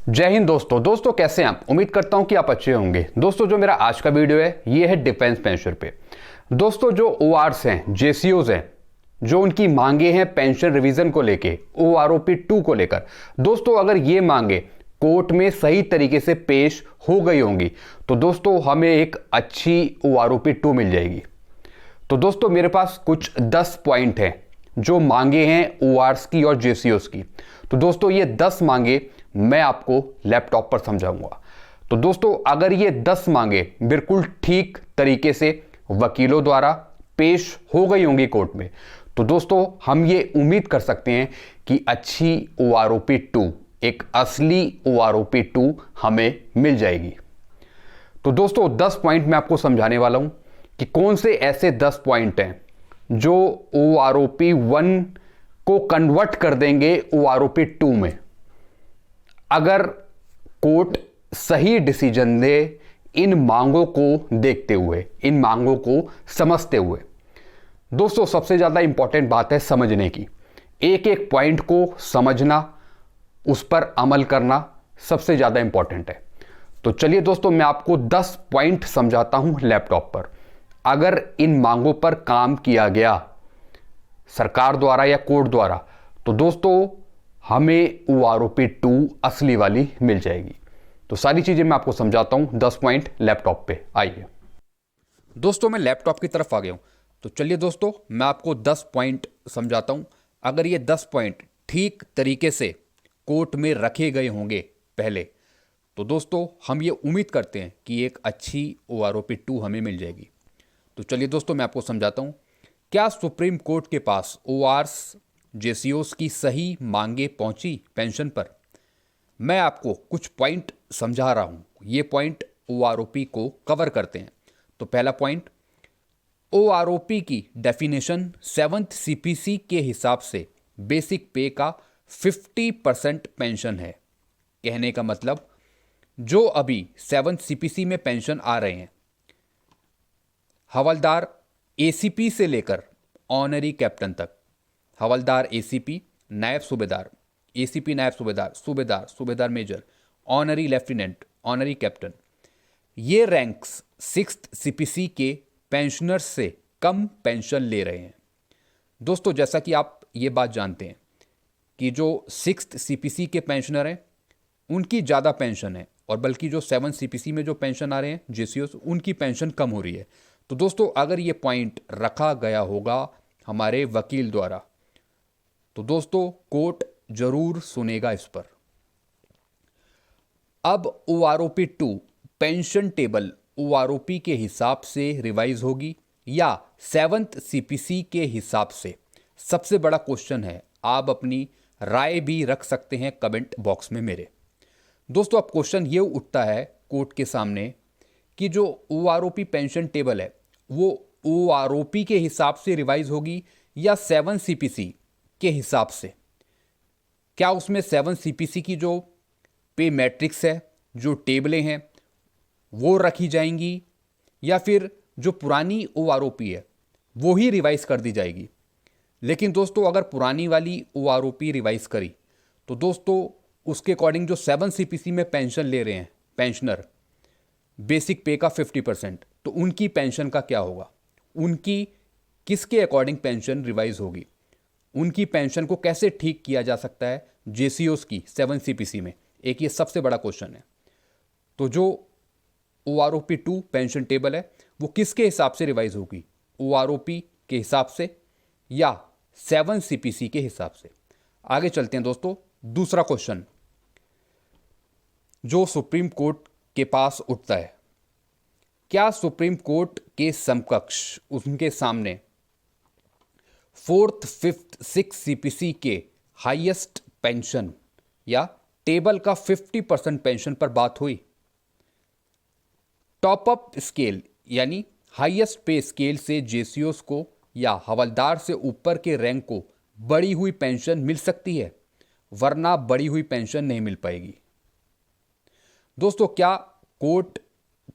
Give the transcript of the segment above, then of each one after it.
जय हिंद दोस्तों कैसे हैं आप। उम्मीद करता हूं कि आप अच्छे होंगे। दोस्तों जो मेरा आज का वीडियो है ये है डिफेंस पेंशन पे। दोस्तों जो ओआरस हैं, जेसीओज हैं, जो उनकी मांगे हैं पेंशन रिवीजन को लेके, ओआरओपी 2 को लेकर, दोस्तों अगर ये मांगे कोर्ट में सही तरीके से पेश हो गई होंगी तो दोस्तों हमें एक अच्छी ओआरओपी 2 मिल जाएगी। तो दोस्तों मेरे पास कुछ 10 पॉइंट हैं जो मांगे हैं ओआरस की और जेसीओस की। तो दोस्तों ये 10 मांगे मैं आपको लैपटॉप पर समझाऊंगा। तो दोस्तों अगर ये 10 मांगे बिल्कुल ठीक तरीके से वकीलों द्वारा पेश हो गई होंगी कोर्ट में तो दोस्तों हम ये उम्मीद कर सकते हैं कि अच्छी ओआरओपी 2, एक असली ओआरओपी 2 हमें मिल जाएगी। तो दोस्तों 10 पॉइंट मैं आपको समझाने वाला हूं कि कौन से ऐसे 10 पॉइंट हैं जो ओआरओपी 1 को कन्वर्ट कर देंगे ओआरओपी 2 में, अगर कोर्ट सही डिसीजन दे इन मांगों को देखते हुए, इन मांगों को समझते हुए। दोस्तों सबसे ज्यादा इंपॉर्टेंट बात है समझने की। एक एक पॉइंट को समझना, उस पर अमल करना सबसे ज्यादा इंपॉर्टेंट है। तो चलिए दोस्तों मैं आपको 10 पॉइंट समझाता हूं लैपटॉप पर। अगर इन मांगों पर काम किया गया सरकार द्वारा या कोर्ट द्वारा तो दोस्तों हमें ओआरओपी 2 असली वाली मिल जाएगी। तो सारी चीजें मैं आपको समझाता हूं। 10 पॉइंट लैपटॉप पे आइए। दोस्तों मैं लैपटॉप की तरफ आ गया हूं। तो चलिए दोस्तों मैं आपको 10 पॉइंट समझाता हूं। अगर ये 10 पॉइंट ठीक तरीके से कोर्ट में रखे गए होंगे पहले तो दोस्तों हम ये उम्मीद करते हैं कि एक अच्छी ओआरओपी 2 हमें मिल जाएगी। तो चलिए दोस्तों मैं आपको समझाता हूं। क्या सुप्रीम कोर्ट के पास ओआरस जेसीओस की सही मांगे पहुंची पेंशन पर? मैं आपको कुछ पॉइंट समझा रहा हूं। ये पॉइंट ओआरओपी को कवर करते हैं। तो पहला पॉइंट, ओआरओपी की डेफिनेशन 7th सीपीसी के हिसाब से बेसिक पे का 50% पेंशन है। कहने का मतलब जो अभी 7th सीपीसी में पेंशन आ रहे हैं, हवलदार एसीपी से लेकर ऑनरी कैप्टन तक, हवलदार एसीपी, नायब सूबेदार, एसीपी नायब Subedar, Subedar, Subedar major, honorary lieutenant, honorary captain, ये रैंक्स 6th सीपीसी के पेंशनर्स से कम पेंशन ले रहे हैं। दोस्तों जैसा कि आप ये बात जानते हैं कि जो 6th सीपीसी के पेंशनर हैं उनकी ज़्यादा पेंशन है और बल्कि जो 7th सीपीसी में जो पेंशन आ रहे हैं जेसीओस, उनकी पेंशन कम हो रही है। तो दोस्तों अगर ये पॉइंट रखा गया होगा हमारे वकील द्वारा तो दोस्तों कोर्ट जरूर सुनेगा इस पर। अब ओआरओपी 2 पेंशन टेबल ओआरओपी के हिसाब से रिवाइज होगी या 7th सीपीसी के हिसाब से? सबसे बड़ा क्वेश्चन है। आप अपनी राय भी रख सकते हैं कमेंट बॉक्स में मेरे। दोस्तों अब क्वेश्चन ये उठता है कोर्ट के सामने कि जो ओआरओपी पेंशन टेबल है वो ओआरओपी के हिसाब से रिवाइज होगी या 7th सीपीसी के हिसाब से? क्या उसमें 7th सीपीसी की जो पे मैट्रिक्स है, जो टेबलें हैं, वो रखी जाएंगी या फिर जो पुरानी ओआरओपी है वो ही रिवाइज कर दी जाएगी? लेकिन दोस्तों अगर पुरानी वाली ओआरओपी रिवाइज करी तो दोस्तों उसके अकॉर्डिंग जो 7th सीपीसी में पेंशन ले रहे हैं पेंशनर बेसिक पे का 50%, तो उनकी पेंशन का क्या होगा? उनकी किसके अकॉर्डिंग पेंशन रिवाइज होगी? उनकी पेंशन को कैसे ठीक किया जा सकता है जेसीओस की 7th सीपीसी में? एक ये सबसे बड़ा क्वेश्चन है। तो जो ओआरओपी 2 पेंशन टेबल है वो किसके हिसाब से रिवाइज होगी? ओआरओपी के हिसाब से या 7th सीपीसी के हिसाब से? आगे चलते हैं दोस्तों। दूसरा क्वेश्चन जो सुप्रीम कोर्ट के पास उठता है, क्या सुप्रीम कोर्ट के समकक्ष उनके सामने 4th, 5th, 6th सीपीसी के हाईएस्ट पेंशन या टेबल का 50% पेंशन पर बात हुई? टॉप अप स्केल यानी हाईएस्ट पे स्केल से जेसीओस को या हवलदार से ऊपर के रैंक को बढ़ी हुई पेंशन मिल सकती है, वरना बढ़ी हुई पेंशन नहीं मिल पाएगी। दोस्तों क्या कोर्ट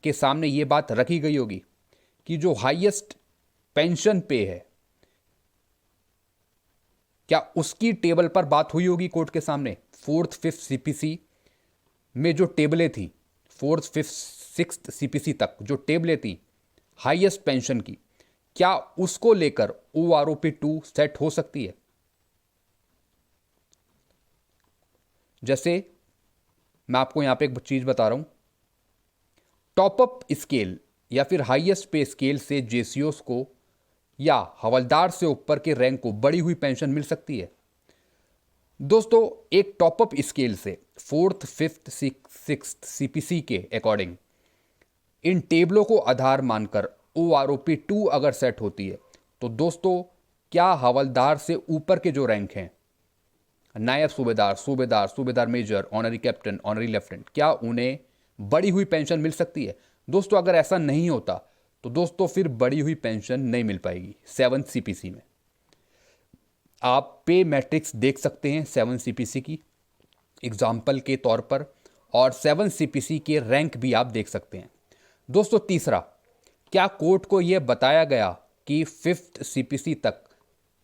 के सामने यह बात रखी गई होगी कि जो हाईएस्ट पेंशन पे है क्या उसकी टेबल पर बात हुई होगी कोर्ट के सामने? 4th, 5th सीपीसी में जो टेबलें थी, फोर्थ फिफ्थ सिक्स्थ सीपीसी तक जो टेबलें थी हाईएस्ट पेंशन की, क्या उसको लेकर OROP 2 सेट हो सकती है? जैसे मैं आपको यहां पे एक चीज बता रहा हूं, टॉपअप स्केल या फिर हाईएस्ट पे स्केल से जेसीओस को या हवलदार से ऊपर के रैंक को बढ़ी हुई पेंशन मिल सकती है। दोस्तों, एक टॉपअप स्केल से फोर्थ फिफ्थ सिक्स्थ सीपीसी के अकॉर्डिंग इन टेबलों को आधार मानकर OROP 2 अगर सेट होती है तो दोस्तों, क्या हवलदार से ऊपर के जो रैंक हैं, नायब Subedar, Subedar, Subedar major, honorary captain, honorary lieutenant, क्या उन्हें बढ़ी हुई पेंशन मिल सकती है? दोस्तों, अगर ऐसा नहीं होता तो दोस्तों फिर बढ़ी हुई पेंशन नहीं मिल पाएगी 7 सीपीसी में। आप पे मैट्रिक्स देख सकते हैं 7 सीपीसी की एग्जाम्पल के तौर पर, और 7 सीपीसी के रैंक भी आप देख सकते हैं। दोस्तों, तीसरा, क्या कोर्ट को यह बताया गया कि 5th सीपीसी तक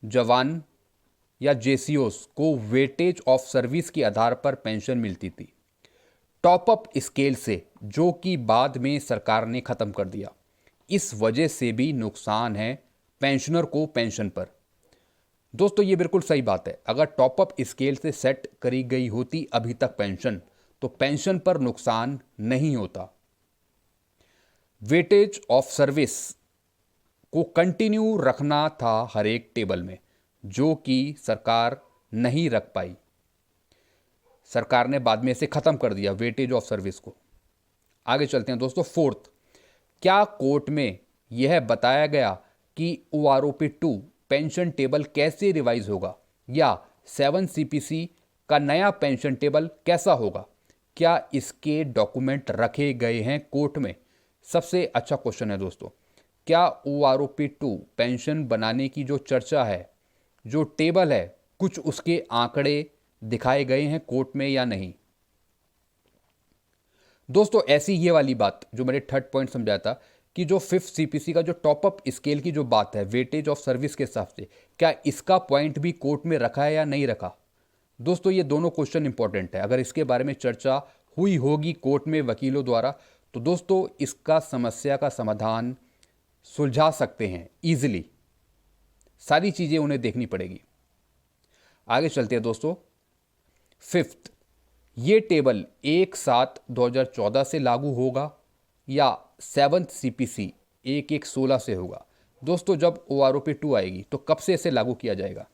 जवान या जेसीओस को वेटेज ऑफ सर्विस के आधार पर पेंशन मिलती थी टॉपअप स्केल से, जो कि बाद में सरकार ने खत्म कर दिया। इस वजह से भी नुकसान है पेंशनर को पेंशन पर। दोस्तों, ये बिल्कुल सही बात है। अगर टॉपअप स्केल से सेट करी गई होती अभी तक पेंशन, तो पेंशन पर नुकसान नहीं होता। वेटेज ऑफ सर्विस को कंटिन्यू रखना था हर एक टेबल में, जो कि सरकार नहीं रख पाई। सरकार ने बाद में इसे खत्म कर दिया वेटेज ऑफ सर्विस को। आगे चलते हैं दोस्तों। फोर्थ, क्या कोर्ट में यह बताया गया कि OROP 2 पेंशन टेबल कैसे रिवाइज होगा, या 7 सीपीसी का नया पेंशन टेबल कैसा होगा? क्या इसके डॉक्यूमेंट रखे गए हैं कोर्ट में? सबसे अच्छा क्वेश्चन है दोस्तों। क्या OROP 2 पेंशन बनाने की जो चर्चा है, जो टेबल है, कुछ उसके आंकड़े दिखाए गए हैं कोर्ट में या नहीं? दोस्तों, ऐसी ये वाली बात जो मैंने थर्ड पॉइंट समझाया था कि जो 5th सीपीसी का जो टॉपअप स्केल की जो बात है वेटेज ऑफ सर्विस के हिसाब से, क्या इसका पॉइंट भी कोर्ट में रखा है या नहीं रखा? दोस्तों, ये दोनों क्वेश्चन इंपॉर्टेंट है। अगर इसके बारे में चर्चा हुई होगी कोर्ट में वकीलों द्वारा, तो दोस्तों इसका समस्या का समाधान सुलझा सकते हैं इजीली। सारी चीजें उन्हें देखनी पड़ेगी। आगे चलते हैं दोस्तों। 5th, ये टेबल 1/7/2014 से लागू होगा या 7th सीपीसी 1/1/16 से होगा? दोस्तों, जब OROP 2 आएगी तो कब से इसे लागू किया जाएगा?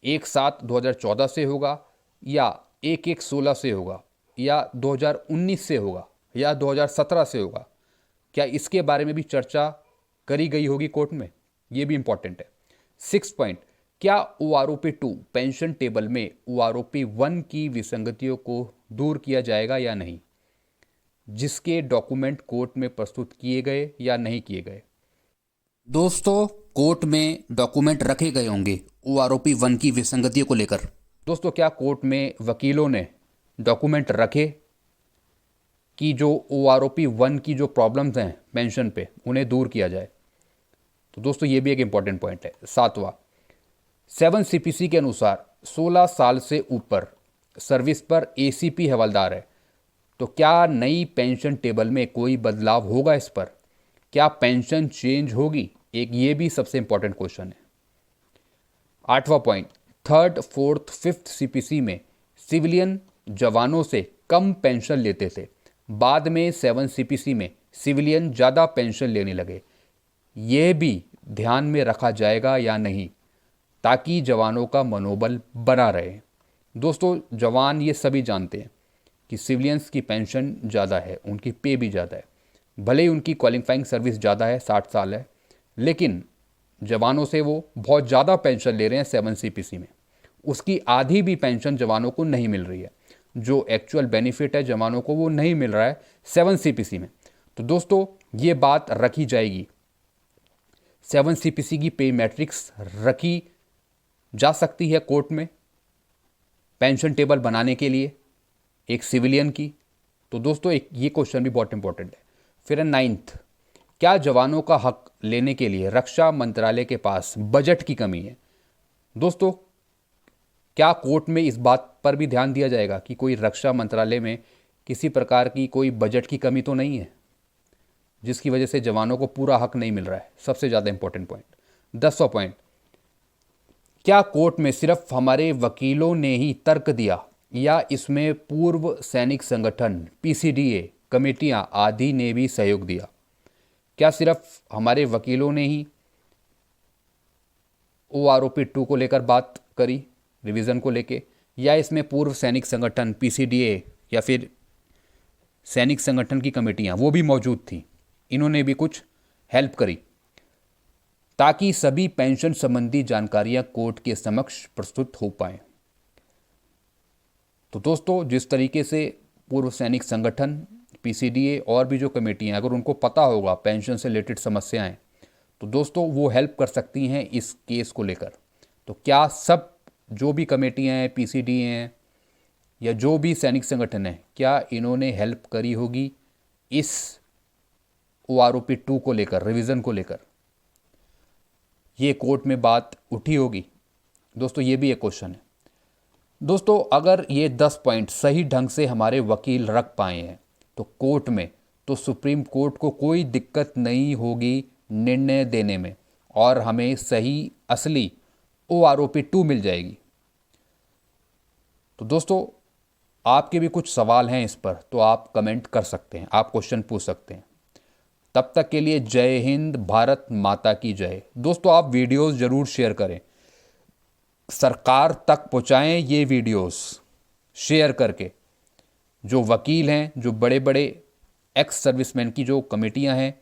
1/7/2014 से होगा या 1/1/16 से होगा या 2019 से होगा या 2017 से होगा? क्या इसके बारे में भी चर्चा करी गई होगी कोर्ट में? यह भी इंपॉर्टेंट है। 6 पॉइंट, क्या OROP 2 पेंशन टेबल में OROP 1 की विसंगतियों को दूर किया जाएगा या नहीं, जिसके डॉक्यूमेंट कोर्ट में प्रस्तुत किए गए या नहीं किए गए? दोस्तों, कोर्ट में डॉक्यूमेंट रखे गए होंगे OROP 1 की विसंगतियों को लेकर। दोस्तों, क्या कोर्ट में वकीलों ने डॉक्यूमेंट रखे कि जो OROP 1 की जो प्रॉब्लम्स हैं पेंशन पे, उन्हें दूर किया जाए? तो दोस्तों, ये भी एक इंपॉर्टेंट पॉइंट है। 7वां, 7 सीपीसी के अनुसार 16 साल से ऊपर सर्विस पर ACP हवलदार है, तो क्या नई पेंशन टेबल में कोई बदलाव होगा इस पर? क्या पेंशन चेंज होगी? एक ये भी सबसे इंपॉर्टेंट क्वेश्चन है। 8वां point, 3rd 4th 5th CPC में सिविलियन जवानों से कम पेंशन लेते थे, बाद में 7 सीपीसी में सिविलियन ज़्यादा पेंशन लेने लगे। यह भी ध्यान में रखा जाएगा या नहीं, ताकि जवानों का मनोबल बना रहे? दोस्तों, जवान ये सभी जानते हैं कि सिविलियंस की पेंशन ज़्यादा है, उनकी पे भी ज़्यादा है। भले ही उनकी क्वालिफाइंग सर्विस ज़्यादा है, 60 साल है, लेकिन जवानों से वो बहुत ज़्यादा पेंशन ले रहे हैं 7 सीपीसी में। उसकी आधी भी पेंशन जवानों को नहीं मिल रही है। जो एक्चुअल बेनिफिट है जवानों को वो नहीं मिल रहा है 7 सीपीसी में। तो दोस्तों, ये बात रखी जाएगी। 7 सीपीसी की पे मैट्रिक्स रखी जा सकती है कोर्ट में पेंशन टेबल बनाने के लिए एक सिविलियन की। तो दोस्तों, एक ये क्वेश्चन भी बहुत इंपॉर्टेंट है। फिर 9th, क्या जवानों का हक लेने के लिए रक्षा मंत्रालय के पास बजट की कमी है? दोस्तों, क्या कोर्ट में इस बात पर भी ध्यान दिया जाएगा कि कोई रक्षा मंत्रालय में किसी प्रकार की कोई बजट की कमी तो नहीं है जिसकी वजह से जवानों को पूरा हक नहीं मिल रहा है? सबसे ज़्यादा इंपॉर्टेंट पॉइंट। 10वां पॉइंट, क्या कोर्ट में सिर्फ हमारे वकीलों ने ही तर्क दिया या इसमें पूर्व सैनिक संगठन, पीसीडीए, कमेटियां आदि ने भी सहयोग दिया? क्या सिर्फ हमारे वकीलों ने ही OROP 2 को लेकर बात करी, रिवीजन को लेके, या इसमें पूर्व सैनिक संगठन, पीसीडीए या फिर सैनिक संगठन की कमेटियां वो भी मौजूद थी, इन्होंने भी कुछ हेल्प करी ताकि सभी पेंशन संबंधी जानकारियां कोर्ट के समक्ष प्रस्तुत हो पाए? तो दोस्तों, जिस तरीके से पूर्व सैनिक संगठन, पीसीडीए और भी जो कमेटियां, अगर उनको पता होगा पेंशन से रिलेटेड समस्याएं, तो दोस्तों वो हेल्प कर सकती हैं इस केस को लेकर। तो क्या सब जो भी कमेटियां हैं, पीसीडीए हैं या जो भी सैनिक संगठन है, क्या इन्होंने हेल्प करी होगी इस OROP 2 को लेकर, रिवीजन को लेकर? ये कोर्ट में बात उठी होगी? दोस्तों, ये भी एक क्वेश्चन है। दोस्तों, अगर ये 10 पॉइंट सही ढंग से हमारे वकील रख पाए हैं तो कोर्ट में, तो सुप्रीम कोर्ट को कोई दिक्कत नहीं होगी निर्णय देने में और हमें सही असली OROP 2 मिल जाएगी। तो दोस्तों, आपके भी कुछ सवाल हैं इस पर, तो आप कमेंट कर सकते हैं, आप क्वेश्चन पूछ सकते हैं। तब तक के लिए जय हिंद, भारत माता की जय। दोस्तों, आप वीडियोस जरूर शेयर करें, सरकार तक पहुंचाएं ये वीडियोस शेयर करके। जो वकील हैं, जो बड़े बड़े एक्स सर्विसमैन की जो कमेटियां हैं,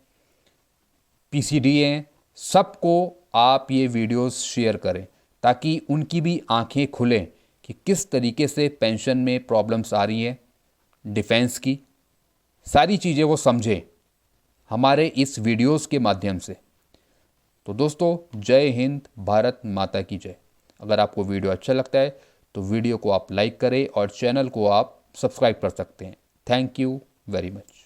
पीसीडीए हैं, सबको आप ये वीडियोस शेयर करें ताकि उनकी भी आंखें खुलें कि किस तरीके से पेंशन में प्रॉब्लम्स आ रही हैं, डिफेंस की सारी चीज़ें वो समझें हमारे इस वीडियोस के माध्यम से। तो दोस्तों, जय हिंद, भारत माता की जय। अगर आपको वीडियो अच्छा लगता है तो वीडियो को आप लाइक करें और चैनल को आप सब्सक्राइब कर सकते हैं। Thank you very much.